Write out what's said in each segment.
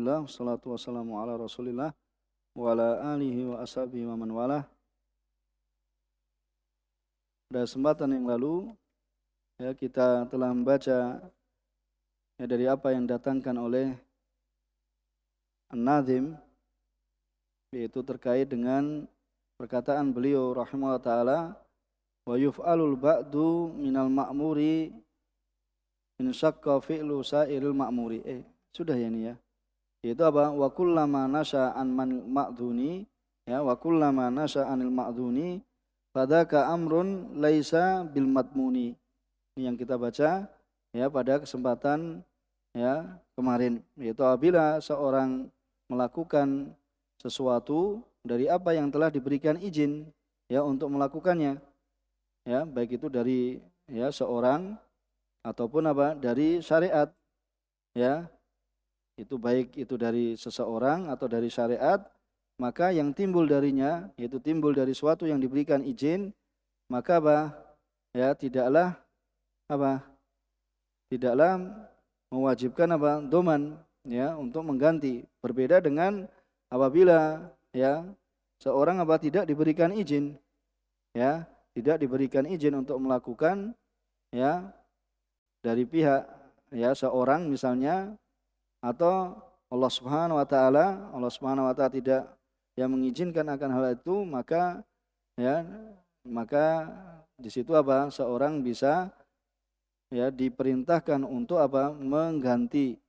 Alhamdulillah, wassalatu wassalamu ala Rasulillah wa ala alihi wa ashabihi wa man walah. Pada kesempatan yang lalu kita telah membaca dari apa yang datangkan oleh An-Nadhim, yaitu terkait dengan perkataan beliau rahimahullah ta'ala, wa yuf'alul ba'du minal ma'muri in syakka fi'lu sa'iril ma'muri. Sudah ya ini ya. Yaitu apa? Wa kullama nasya'an man ma'dhuni, wa kullama nasya'anil ma'dhuni fadaka amrun laisa bil matmuni. Ini yang kita baca pada kesempatan kemarin, yaitu apabila seorang melakukan sesuatu dari apa yang telah diberikan izin untuk melakukannya, baik itu dari seorang ataupun dari syariat, itu baik itu dari seseorang atau dari syariat, maka yang timbul darinya, yaitu timbul dari suatu yang diberikan izin, maka tidaklah mewajibkan doman untuk mengganti. Berbeda dengan apabila seorang tidak diberikan izin, tidak diberikan izin untuk melakukan dari pihak seorang misalnya, atau Allah Subhanahu wa taala tidak mengizinkan akan hal itu, maka di situ seorang bisa diperintahkan untuk mengganti,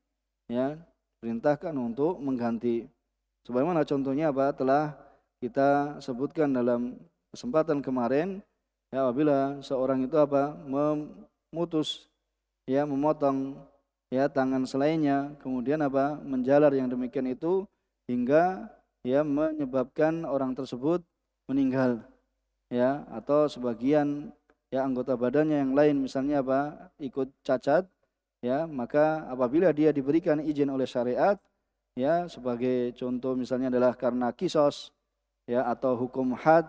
perintahkan untuk mengganti. Sebagaimana contohnya telah kita sebutkan dalam kesempatan kemarin, apabila seorang itu memutus memotong tangan selainnya, kemudian menjalar yang demikian itu hingga menyebabkan orang tersebut meninggal, atau sebagian anggota badannya yang lain misalnya ikut cacat, maka apabila dia diberikan izin oleh syariat, sebagai contoh misalnya adalah karena kisos, atau hukum had,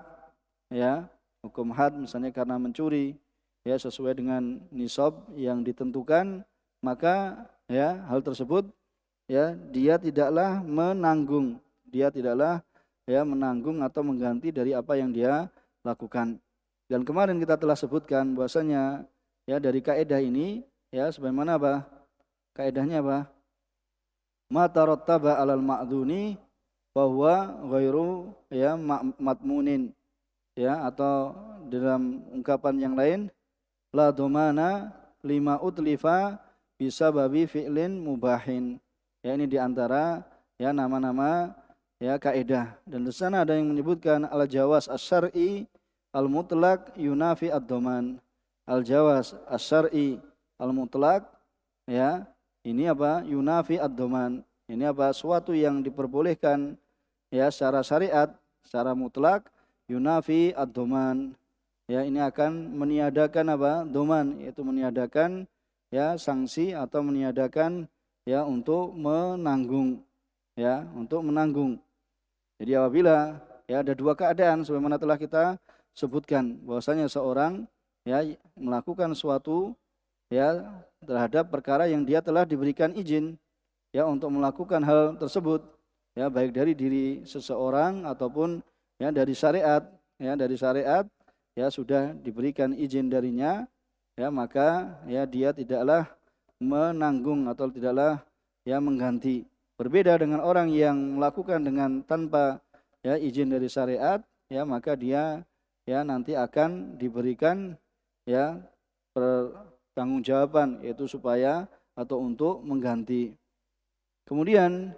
hukum had misalnya karena mencuri sesuai dengan nisab yang ditentukan, maka hal tersebut dia tidaklah menanggung atau mengganti dari apa yang dia lakukan. Dan kemarin kita telah sebutkan bahwasanya dari kaidah ini sebagaimana kaidahnya ma tarattaba 'alal ma'dhuni fa huwa ghairu matmunin, atau dalam ungkapan yang lain, la domana lima utlifa bisa babi fi'lin mubahin. Ini diantara nama-nama kaidah. Dan di sana ada yang menyebutkan al-jawaz asy-syar'i al-mutlaq yunafi ad-dhaman. Al-jawaz asy-syar'i al-mutlaq ini yunafi ad-dhaman. Ini suatu yang diperbolehkan secara syariat, secara mutlak, yunafi ad-dhaman. Ini akan meniadakan doman, yaitu meniadakan sanksi atau meniadakan untuk menanggung, untuk menanggung. Jadi apabila ada dua keadaan sebagaimana telah kita sebutkan, bahwasanya seorang melakukan suatu terhadap perkara yang dia telah diberikan izin untuk melakukan hal tersebut, baik dari diri seseorang ataupun dari syariat, dari syariat sudah diberikan izin darinya, maka dia tidaklah menanggung atau tidaklah mengganti. Berbeda dengan orang yang melakukan dengan tanpa izin dari syariat, maka dia nanti akan diberikan pertanggungjawaban, yaitu supaya atau untuk mengganti. Kemudian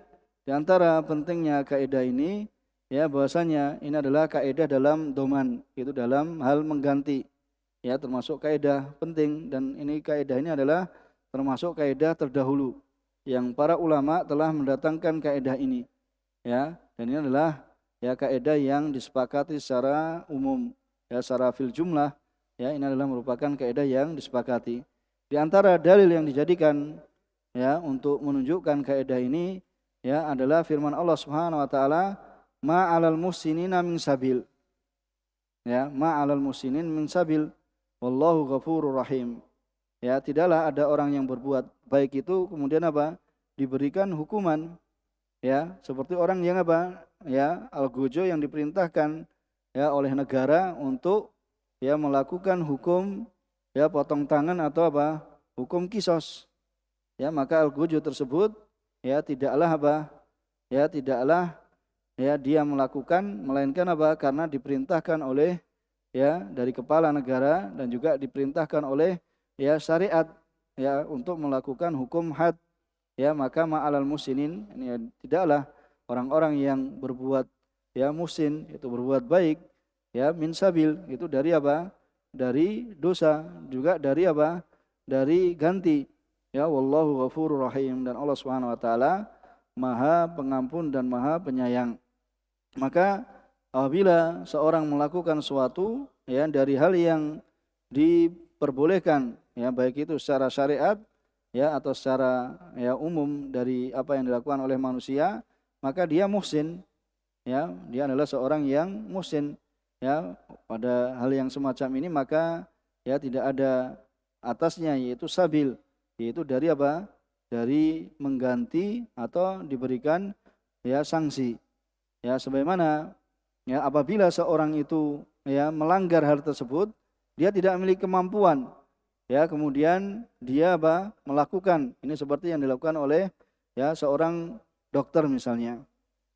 di antara pentingnya kaidah ini bahwasanya ini adalah kaidah dalam doman, itu dalam hal mengganti, termasuk kaidah penting. Dan ini kaidah ini adalah termasuk kaidah terdahulu yang para ulama telah mendatangkan kaidah ini, dan ini adalah kaidah yang disepakati secara umum, secara fil jumlah, ini adalah merupakan kaidah yang disepakati. Di antara dalil yang dijadikan untuk menunjukkan kaidah ini adalah firman Allah Subhanahu wa taala, ma 'alal muhsinina min sabil. Ma 'alal muhsinin min sabil wallahu ghafurur rahim. Tidaklah ada orang yang berbuat baik itu kemudian diberikan hukuman, ya, seperti orang yang apa? Ya, algojo yang diperintahkan ya oleh negara untuk ya melakukan hukum ya potong tangan atau apa? Hukum kisos. Ya, maka algojo tersebut ya tidaklah apa? Ya, tidaklah ya dia melakukan melainkan apa? Karena diperintahkan oleh ya dari kepala negara dan juga diperintahkan oleh ya syariat ya untuk melakukan hukum had. Ya, maka ma'alal musinin ini ya, tidaklah orang-orang yang berbuat ya musin itu berbuat baik ya min sabil itu dari apa? Dari dosa, juga dari apa? Dari ganti. Ya, wallahu ghafurur rahim, dan Allah Subhanahu wa taala Maha Pengampun dan Maha Penyayang. Maka apabila seorang melakukan suatu ya dari hal yang diperbolehkan ya baik itu secara syariat ya atau secara ya umum dari apa yang dilakukan oleh manusia, maka dia muhsin ya, dia adalah seorang yang muhsin ya pada hal yang semacam ini, maka ya tidak ada atasnya yaitu sabil, yaitu dari apa? Dari mengganti atau diberikan ya sanksi. Ya, sebagaimana ya apabila seorang itu ya melanggar hal tersebut, dia tidak memiliki kemampuan. Ya, kemudian dia apa? Melakukan ini seperti yang dilakukan oleh ya seorang dokter misalnya.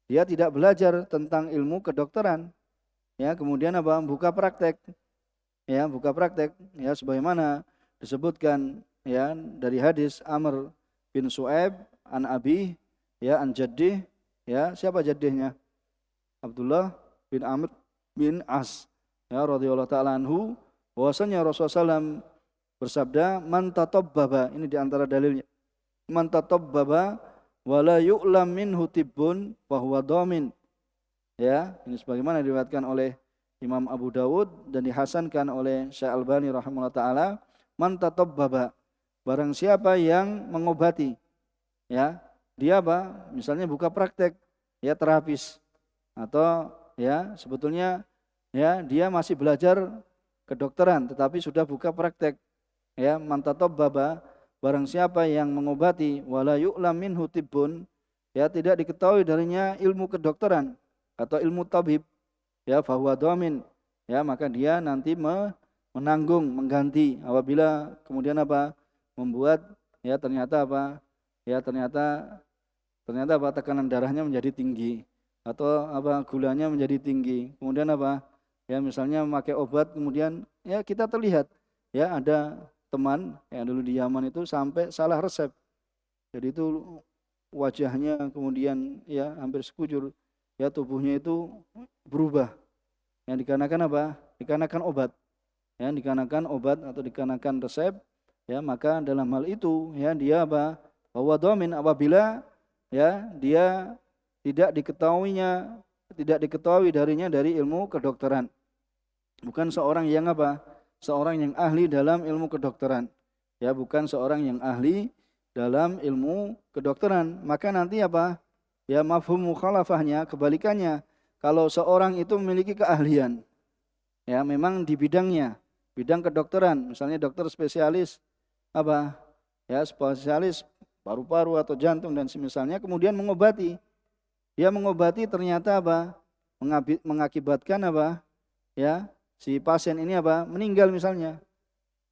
Dia tidak belajar tentang ilmu kedokteran. Ya, kemudian apa? Buka praktek. Ya, buka praktek ya sebagaimana disebutkan ya dari hadis Amr bin Su'aib an Abi ya an Jaddih, ya siapa jaddihnya? Abdullah bin Amr bin As ya radhiyallahu taala anhu, bahwasanya Rasulullah SAW bersabda, man tatabbaba, ini diantara dalilnya, man tatabbaba wala yu'lam minhu tibbun fahuwa dhamin. Ya, ini sebagaimana diriwayatkan oleh Imam Abu Dawud dan dihasankan oleh Syekh Albani rahimahullah taala, man tatabbaba, barang siapa yang mengobati ya, dia apa? Misalnya buka praktek ya terapis, atau ya sebetulnya ya dia masih belajar kedokteran tetapi sudah buka praktek ya, man tatabbaba, barang siapa yang mengobati wala yu'lam minhu tibbun, ya tidak diketahui darinya ilmu kedokteran atau ilmu tabib, ya fahuwa dhamin, ya maka dia nanti menanggung mengganti apabila kemudian apa? Membuat ya ternyata apa? Ya ternyata apa? Tekanan darahnya menjadi tinggi atau apa? Gulanya menjadi tinggi. Kemudian apa? Ya misalnya memakai obat, kemudian ya kita terlihat ya ada teman yang dulu di Yaman itu sampai salah resep. Jadi itu wajahnya kemudian ya hampir sekujur, ya tubuhnya itu berubah. Yang dikarenakan apa? Dikarenakan obat. Ya, dikarenakan obat atau dikarenakan resep, ya maka dalam hal itu ya dia apa? Bahwa domin apabila ya dia tidak diketahui darinya dari ilmu kedokteran. Bukan seorang yang apa? Seorang yang ahli dalam ilmu kedokteran. Ya, bukan seorang yang ahli dalam ilmu kedokteran. Maka nanti apa? Ya, mafhum mukhalafahnya, kebalikannya. Kalau seorang itu memiliki keahlian, ya memang di bidangnya, bidang kedokteran, misalnya dokter spesialis apa? Ya, spesialis paru-paru atau jantung dan semisalnya, kemudian mengobati. Dia mengobati ternyata apa? Mengakibatkan apa? Ya, si pasien ini apa? Meninggal misalnya.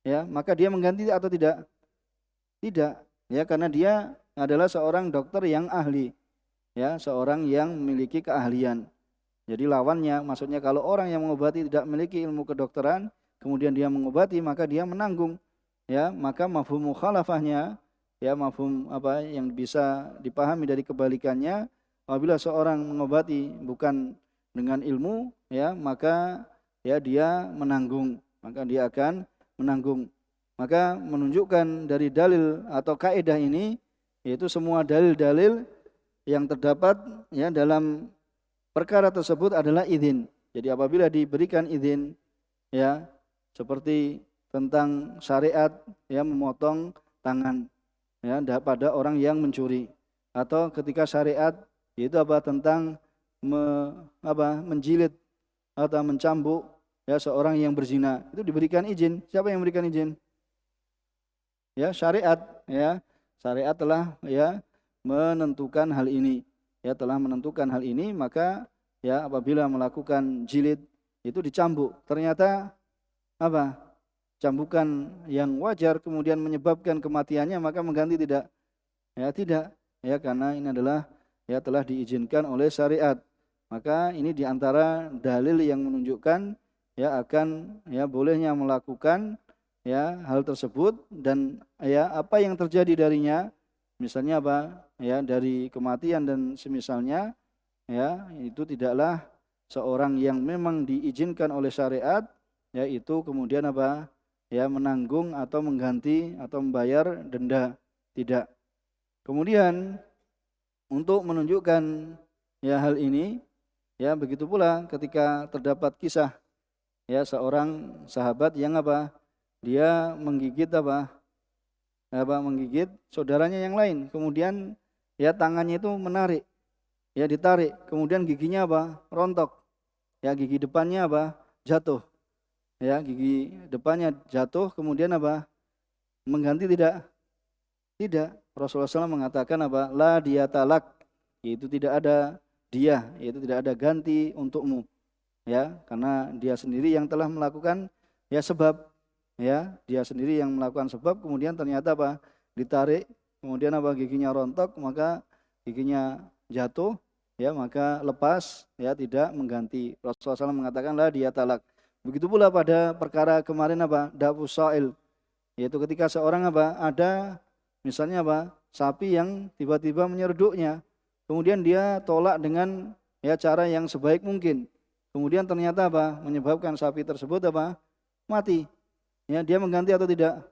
Ya, maka dia mengganti atau tidak? Tidak. Ya, karena dia adalah seorang dokter yang ahli. Ya, seorang yang memiliki keahlian. Jadi lawannya, maksudnya kalau orang yang mengobati tidak memiliki ilmu kedokteran, kemudian dia mengobati, maka dia menanggung. Ya, maka mafhum mukhalafahnya, ya mafhum apa yang bisa dipahami dari kebalikannya, apabila seorang mengobati bukan dengan ilmu, ya maka ya dia menanggung, maka dia akan menanggung. Maka menunjukkan dari dalil atau kaidah ini, yaitu semua dalil-dalil yang terdapat ya dalam perkara tersebut adalah izin. Jadi apabila diberikan izin ya seperti tentang syariat ya memotong tangan ya pada orang yang mencuri, atau ketika syariat yaitu apa tentang menjilid atau mencambuk ya seorang yang berzina, itu diberikan izin. Siapa yang memberikan izin? Ya syariat, ya syariat telah ya menentukan hal ini. ya telah menentukan hal ini, maka ya apabila melakukan jilid itu dicambuk, ternyata apa? Cambukan yang wajar kemudian menyebabkan kematiannya, maka mengganti tidak? Ya tidak, ya karena ini adalah ya telah diizinkan oleh syariat. Maka ini diantara dalil yang menunjukkan ya akan ya bolehnya melakukan ya hal tersebut, dan ya apa yang terjadi darinya, misalnya apa ya dari kematian dan semisalnya, ya itu tidaklah seorang yang memang diizinkan oleh syariat yaitu kemudian apa ya menanggung atau mengganti atau membayar denda, tidak. Kemudian untuk menunjukkan ya hal ini, ya begitu pula ketika terdapat kisah ya seorang sahabat yang apa dia menggigit menggigit saudaranya yang lain, kemudian ya tangannya itu menarik, ya ditarik, kemudian giginya rontok, ya gigi depannya jatuh, ya gigi depannya jatuh, kemudian mengganti tidak? Tidak. Rasulullah SAW mengatakan la diatalak, yaitu tidak ada dia, yaitu tidak ada ganti untukmu, ya karena dia sendiri yang telah melakukan ya sebab, ya dia sendiri yang melakukan sebab, kemudian ternyata ditarik, kemudian giginya rontok, maka giginya jatuh, ya maka lepas, ya tidak mengganti. Rasulullah SAW mengatakan la diatalak. Begitu pula pada perkara kemarin dafus sa'il, yaitu ketika seorang ada misalnya sapi yang tiba-tiba menyerduknya, kemudian dia tolak dengan ya cara yang sebaik mungkin, kemudian ternyata menyebabkan sapi tersebut mati, ya dia mengganti atau tidak?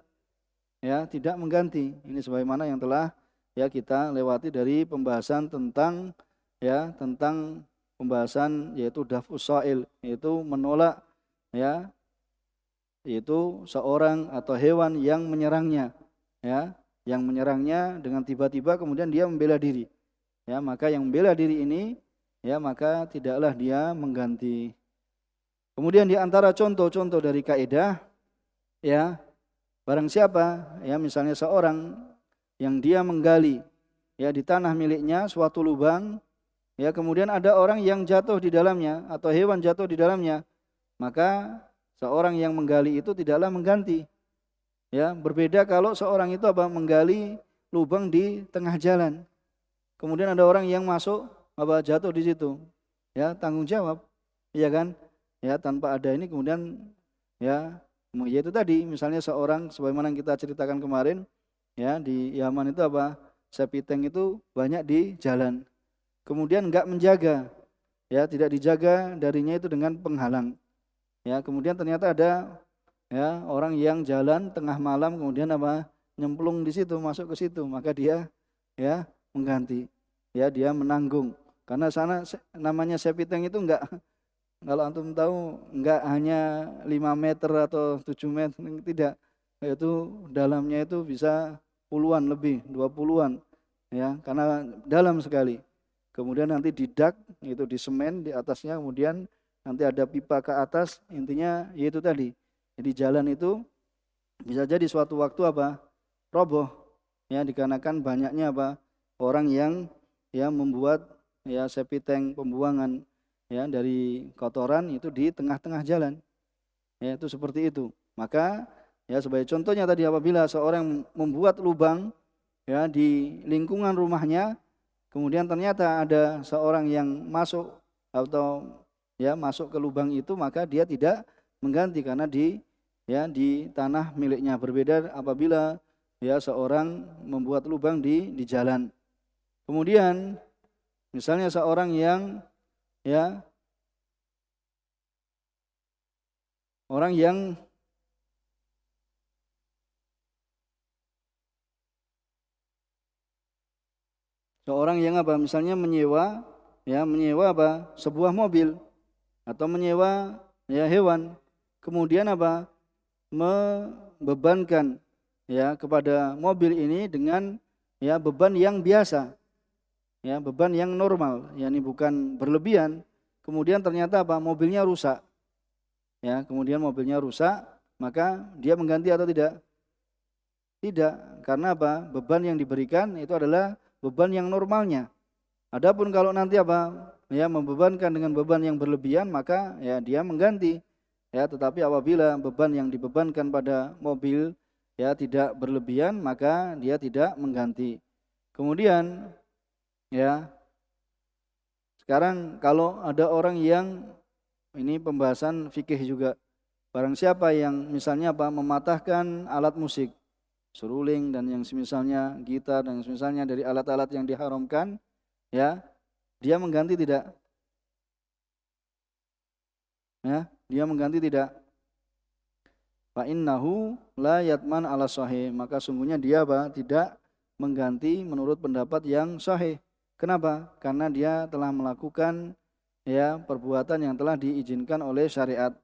Ya tidak mengganti. Ini sebagaimana yang telah ya kita lewati dari pembahasan tentang pembahasan yaitu dafus sa'il, yaitu menolak ya yaitu seorang atau hewan yang menyerangnya, ya yang menyerangnya dengan tiba-tiba kemudian dia membela diri, ya maka yang membela diri ini ya maka tidaklah dia mengganti. Kemudian di antara contoh-contoh dari kaidah, ya barang siapa ya misalnya seorang yang dia menggali ya di tanah miliknya suatu lubang, ya kemudian ada orang yang jatuh di dalamnya atau hewan jatuh di dalamnya, maka seorang yang menggali itu tidaklah mengganti. Ya, berbeda kalau seorang itu menggali lubang di tengah jalan. Kemudian ada orang yang masuk jatuh di situ. Ya, tanggung jawab. Iya kan? Ya, tanpa ada ini kemudian ya itu tadi misalnya seorang sebagaimana yang kita ceritakan kemarin, ya di Yaman itu sapi tank itu banyak di jalan. Kemudian enggak menjaga. Ya, tidak dijaga darinya itu dengan penghalang. Ya, kemudian ternyata ada ya orang yang jalan tengah malam kemudian nyemplung di situ, masuk ke situ, maka dia ya mengganti, ya dia menanggung, karena sana namanya sapi tank itu enggak, kalau antum tahu enggak hanya 5 meter atau 7 meter, tidak, yaitu dalamnya itu bisa puluhan lebih, 20-an, ya karena dalam sekali. Kemudian nanti didak itu di semen di atasnya, kemudian nanti ada pipa ke atas, intinya yaitu tadi. Jadi jalan itu bisa jadi suatu waktu roboh, ya dikarenakan banyaknya orang yang ya membuat ya septic tank pembuangan ya dari kotoran itu di tengah-tengah jalan. Ya itu seperti itu. Maka ya sebagai contohnya tadi apabila seorang membuat lubang ya di lingkungan rumahnya, kemudian ternyata ada seorang yang masuk atau ya masuk ke lubang itu, maka dia tidak mengganti karena di tanah miliknya. Berbeda apabila ya seorang membuat lubang di jalan. Kemudian misalnya seorang yang ya orang yang misalnya menyewa sebuah mobil atau menyewa ya hewan, kemudian membebankan ya kepada mobil ini dengan ya beban yang biasa, ya beban yang normal, yakni bukan berlebihan. Kemudian ternyata mobilnya rusak, ya kemudian mobilnya rusak, maka dia mengganti atau tidak? Tidak, karena beban yang diberikan itu adalah beban yang normalnya, Adapun kalau nanti ya membebankan dengan beban yang berlebihan, maka ya dia mengganti. Ya, tetapi apabila beban yang dibebankan pada mobil ya tidak berlebihan, maka dia tidak mengganti. Kemudian ya, sekarang kalau ada orang yang ini pembahasan fikih juga. Barang siapa yang misalnya mematahkan alat musik, seruling dan yang semisalnya, gitar dan yang semisalnya dari alat-alat yang diharamkan, ya, dia mengganti tidak? Ya, dia mengganti tidak? Fa innahu la yatman ala sahih, maka sungguhnya dia tidak mengganti menurut pendapat yang sahih. Kenapa? Karena dia telah melakukan ya perbuatan yang telah diizinkan oleh syariat.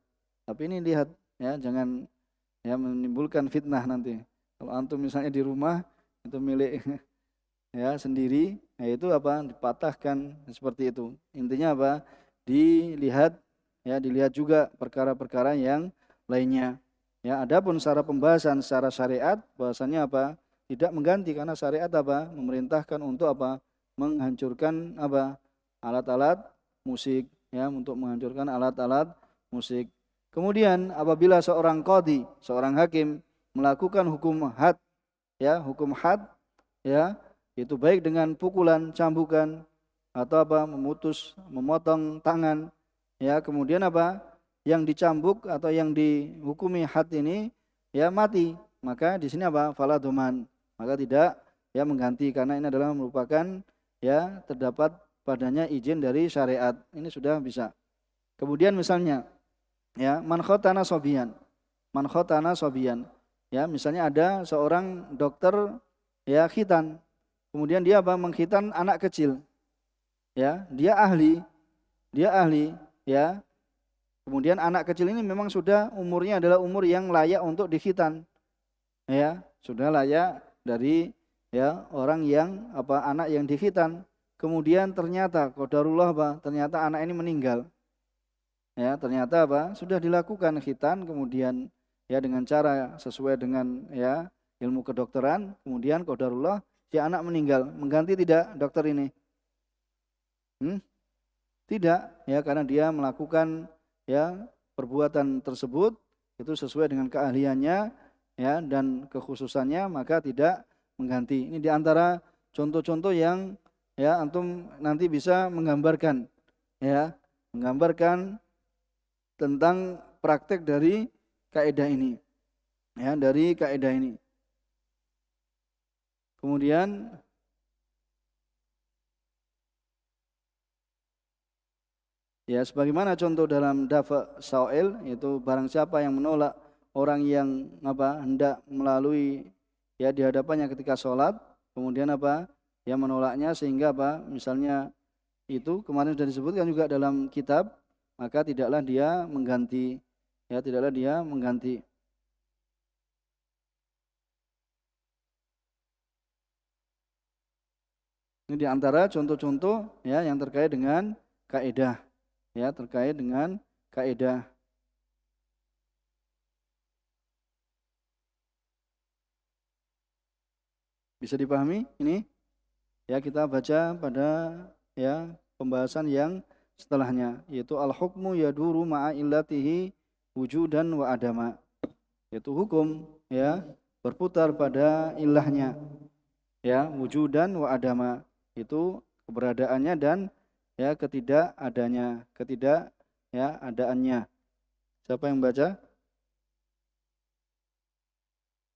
Tapi ini lihat ya, jangan ya menimbulkan fitnah nanti. Kalau antum misalnya di rumah itu milik ya sendiri, ya itu dipatahkan seperti itu. Intinya dilihat juga perkara-perkara yang lainnya. Ya, adapun secara pembahasan secara syariat bahasanya tidak mengganti, karena syariat memerintahkan untuk menghancurkan alat-alat musik, ya, untuk menghancurkan alat-alat musik. Kemudian apabila seorang qadhi, seorang hakim melakukan hukum had, ya, itu baik dengan pukulan, cambukan atau memotong tangan, ya, kemudian yang dicambuk atau yang dihukumi had ini ya mati, maka di sini fala doman, maka tidak ya mengganti, karena ini adalah merupakan ya terdapat padanya izin dari syariat, ini sudah bisa. Kemudian misalnya ya man khotana sobian, ya misalnya ada seorang dokter ya khitan, kemudian dia mengkhitan anak kecil, ya dia ahli ya. Kemudian anak kecil ini memang sudah umurnya adalah umur yang layak untuk dikhitan, ya sudah layak dari ya orang yang anak yang dikhitan. Kemudian ternyata qadarullah ternyata anak ini meninggal, ya ternyata sudah dilakukan khitan, kemudian ya dengan cara sesuai dengan ya ilmu kedokteran, kemudian qadarullah si anak meninggal, mengganti tidak dokter ini? Tidak, ya karena dia melakukan ya perbuatan tersebut itu sesuai dengan keahliannya ya dan kekhususannya, maka tidak mengganti. Ini diantara contoh-contoh yang ya antum nanti bisa menggambarkan tentang praktek dari kaidah ini, ya dari kaidah ini. Kemudian ya sebagaimana contoh dalam dafa sa'il, yaitu barang siapa yang menolak orang yang hendak melalui ya di hadapannya ketika sholat, kemudian ya menolaknya sehingga misalnya itu kemarin sudah disebutkan juga dalam kitab, maka tidaklah dia mengganti, ya tidaklah dia mengganti. Ini diantara contoh-contoh ya yang terkait dengan kaidah, ya terkait dengan kaidah. Bisa dipahami ini? Ya kita baca pada ya pembahasan yang setelahnya, yaitu al-hukmu yaduru ma'a illatihi wujudan wa adama. Yaitu hukum ya berputar pada ilahnya, ya wujudan wa adama, itu keberadaannya dan ya ketidakadaannya. Siapa yang baca?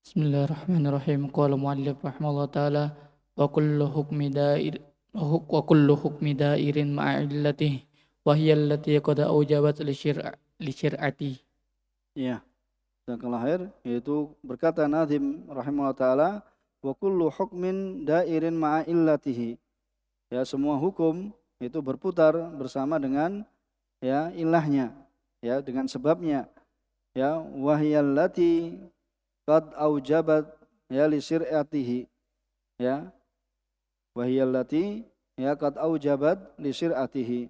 Bismillahirrahmanirrahim. Qala muallif rahimahullah taala wa kullu hukmi dairin ma'a illatihi wa hiya allati qad aujabat li syir'ati. Iya. Jazakallahu khair, yaitu berkata Nazim rahimahullah taala wa kullu hukmin dairin ma'a illatihi. Ya semua hukum itu berputar bersama dengan ya ilahnya, ya dengan sebabnya. Ya wahiyallati qad aujabat ya li syir'atihi, ya wahiyallati ya qad aujabat li syir'atihi,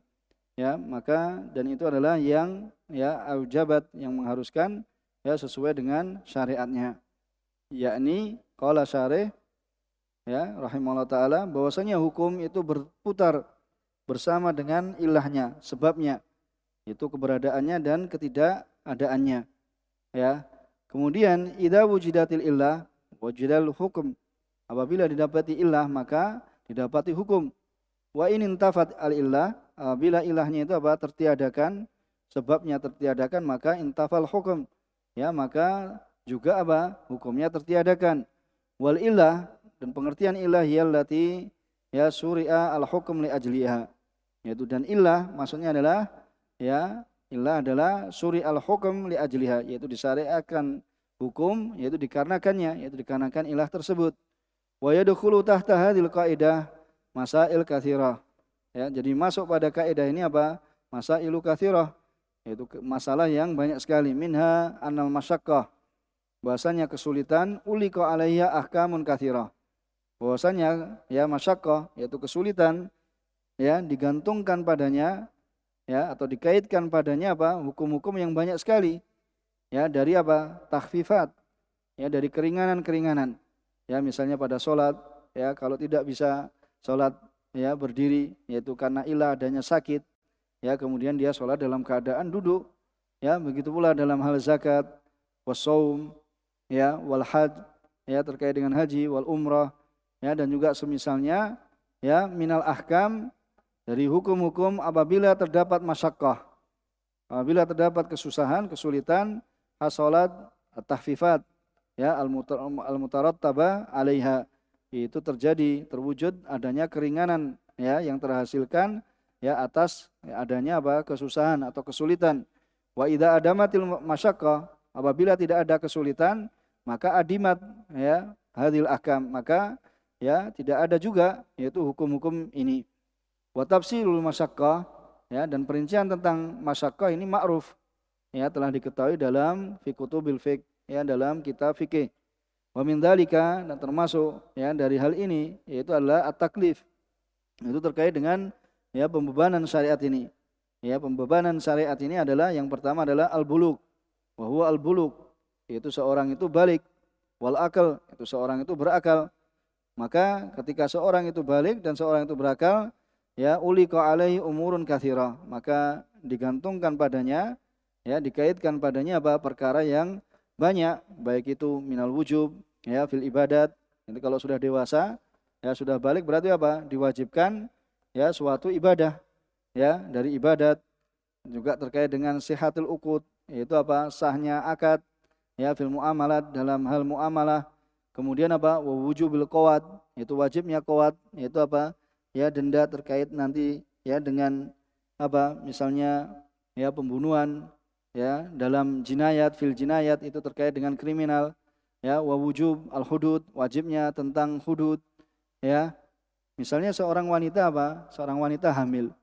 ya maka dan itu adalah yang ya aujabat yang mengharuskan ya sesuai dengan syariatnya, yakni qala syarih ya rahimahullah taala bahwasanya hukum itu berputar bersama dengan ilahnya, sebabnya, itu keberadaannya dan ketidakadaannya. Ya. Kemudian idza wujidatil illah wujidal hukum. Apabila didapati illah maka didapati hukum. Wa in intafat al illah, apabila ilahnya itu apa? Tertiadakan, sebabnya tertiadakan, maka intafal hukum. Ya, maka juga apa? Hukumnya tertiadakan. Wal illah, dan pengertian illah yallati ya suri'a al hukum li ajliha. Yaitu dan illah maksudnya adalah ya illah adalah suri al hukum li ajliha, yaitu disyariatkan hukum, yaitu dikarenakannya, yaitu dikarenakan ilah tersebut. Wa yadkhulu tahta hadhil qaidah masail katsirah. Ya, jadi masuk pada kaidah ini apa? Masailu katsirah, yaitu masalah yang banyak sekali. Minha annal masyaqqah, bahwasanya kesulitan ulika alaiha ahkamun katsirah. Bahwasanya ya masyaqqah yaitu kesulitan ya digantungkan padanya ya atau dikaitkan padanya apa? Hukum-hukum yang banyak sekali. Ya, dari apa? Takhfifat. Ya, dari keringanan-keringanan. Ya, misalnya pada sholat, ya kalau tidak bisa sholat ya berdiri, yaitu karena ilah adanya sakit, ya kemudian dia sholat dalam keadaan duduk. Ya, begitu pula dalam hal zakat, wassaum, ya wal haj, ya terkait dengan haji, wal umrah, ya dan juga semisalnya ya minal ahkam, dari hukum-hukum apabila terdapat masyaqqah, apabila terdapat kesusahan, kesulitan, hasolat, tahfifat, ya al-mutarattaba 'alaiha, itu terjadi, terwujud adanya keringanan ya yang terhasilkan ya atas ya, adanya apa? Kesusahan atau kesulitan. Wa idza adamatil masyaqqah, apabila tidak ada kesulitan, maka adimat ya hadil ahkam, maka ya tidak ada juga yaitu hukum-hukum ini. Wa tafsilul masyaqqah, ya dan perincian tentang masyaqqah ini ma'ruf, ya telah diketahui dalam fi kutubil fiqh, ya dalam kitab fikih. Wa min dzalika, dan termasuk ya dari hal ini yaitu adalah at-taklif. Itu terkait dengan ya pembebanan syariat ini. Ya, pembebanan syariat ini adalah yang pertama adalah al-bulugh. Wa huwa al-bulugh, yaitu seorang itu balik, wal akal, itu seorang itu berakal. Maka ketika seorang itu balik dan seorang itu berakal, ya ulika alaihi umurun katsira, maka digantungkan padanya, ya dikaitkan padanya apa? Perkara yang banyak, baik itu minal wujub ya fil ibadat. Itu kalau sudah dewasa ya sudah balik berarti apa? Diwajibkan ya suatu ibadah ya dari ibadat. Juga terkait dengan sihatul uqud, yaitu apa? Sahnya akad ya fil muamalat, dalam hal muamalah. Kemudian apa? Wa wujubil qawad, yaitu wajibnya qawad, yaitu apa? Ya denda terkait nanti ya dengan apa? Misalnya ya pembunuhan ya dalam jinayat, fil jinayat, itu terkait dengan kriminal. Ya wa wujub al hudud, wajibnya tentang hudud. Ya misalnya seorang wanita apa? Seorang wanita hamil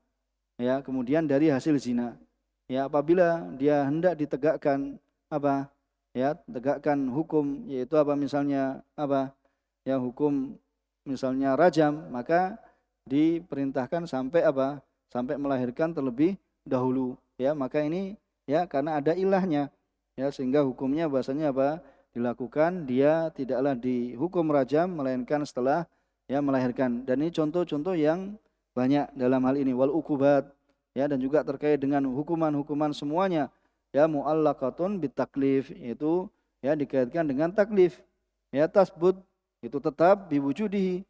ya kemudian dari hasil zina, ya apabila dia hendak ditegakkan apa? Ya tegakkan hukum, yaitu apa? Misalnya apa? Ya hukum misalnya rajam, maka diperintahkan sampai apa? Sampai melahirkan terlebih dahulu. Ya, maka ini ya karena ada ilahnya. Ya, sehingga hukumnya bahasanya apa? Dilakukan, dia tidaklah dihukum rajam melainkan setelah ya melahirkan. Dan ini contoh-contoh yang banyak dalam hal ini, wal ukubat, ya dan juga terkait dengan hukuman-hukuman semuanya. Ya muallaqatun bitaklif, yaitu ya dikaitkan dengan taklif. Ya tasbut, itu tetap biwujudihi,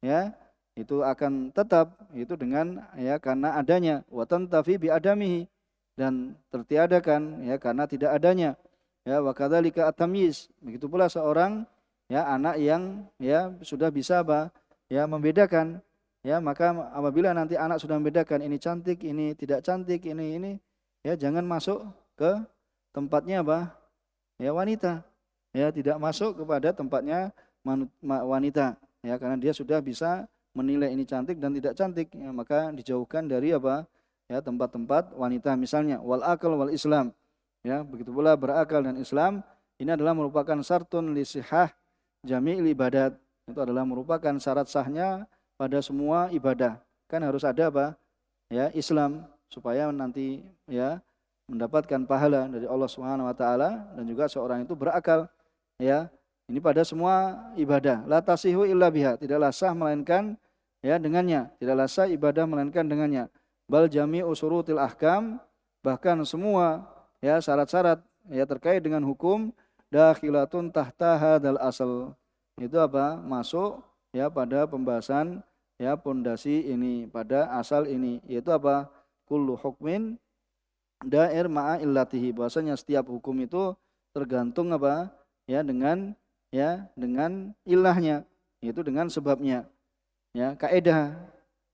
ya itu akan tetap itu dengan ya karena adanya, wa tantafi bi adamihi, dan tertiadakan ya karena tidak adanya. Ya wa kadzalika at-tamyiz, begitu pula seorang ya anak yang ya sudah bisa apa? Ya membedakan. Ya maka apabila nanti anak sudah membedakan ini cantik, ini tidak cantik, ini ya jangan masuk ke tempatnya apa? Ya wanita. Ya tidak masuk kepada tempatnya wanita. Ya karena dia sudah bisa menilai ini cantik dan tidak cantik. Ya, maka dijauhkan dari apa? Ya tempat-tempat wanita misalnya. Wal akal wal Islam. Ya begitu pula berakal dan Islam. Ini adalah merupakan syartun li sihah jami'il ibadat. Itu adalah merupakan syarat sahnya pada semua ibadah. Kan harus ada apa? Ya Islam, supaya nanti ya mendapatkan pahala dari Allah Subhanahu wa taala, dan juga seorang itu berakal. Ya, ini pada semua ibadah. La tasihu illa biha, tidaklah sah melainkan ya dengannya, tidaklah sah ibadah melainkan dengannya. Bal jami'u syurutil ahkam, bahkan semua ya syarat-syarat ya terkait dengan hukum dakhilatun tahta hadzal asal. Itu apa? Masuk ya pada pembahasan ya pondasi ini, pada asal ini, yaitu apa? Kullu hukmin dair ma'a illatihi, bahwasanya setiap hukum itu tergantung apa? Ya dengan ilahnya, yaitu dengan sebabnya. Ya, kaidah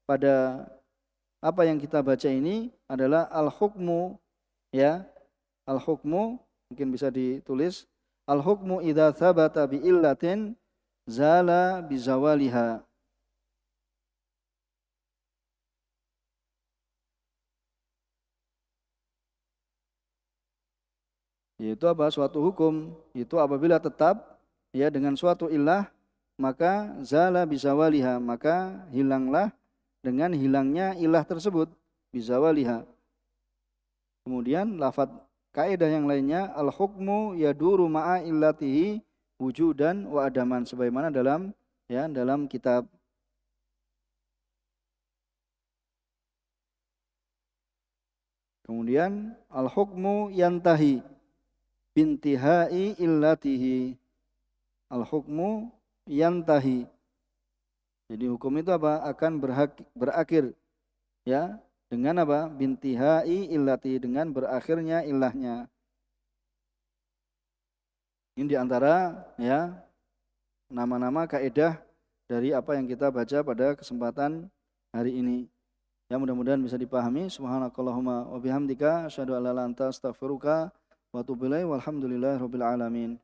pada apa yang kita baca ini adalah al-hukmu, ya. Al-hukmu mungkin bisa ditulis al-hukmu idza tsabata bi illatin zala bi zawaliha. Yaitu apa? Suatu hukum itu apabila tetap ya dengan suatu ilah, maka zala bi zawaliha, maka hilanglah dengan hilangnya ilah tersebut, bi zawaliha. Kemudian lafaz kaidah yang lainnya al-hukmu yaduru ma'a illatihi wujudan wa adaman, sebagaimana dalam kitab. Kemudian al-hukmu yantahi bintihai illatihi. Al-hukmu yantahi. Jadi hukum itu apa? Akan berakhir ya dengan apa? Bintihai illati, dengan berakhirnya ilahnya. Ini diantara ya nama-nama kaidah dari apa yang kita baca pada kesempatan hari ini. Ya mudah-mudahan bisa dipahami. Subhanakallahumma wa bihamdika asyhadu an la ilaha illa anta astaghfiruka wa atubu ilaik. Walhamdulillahirabbil alamin.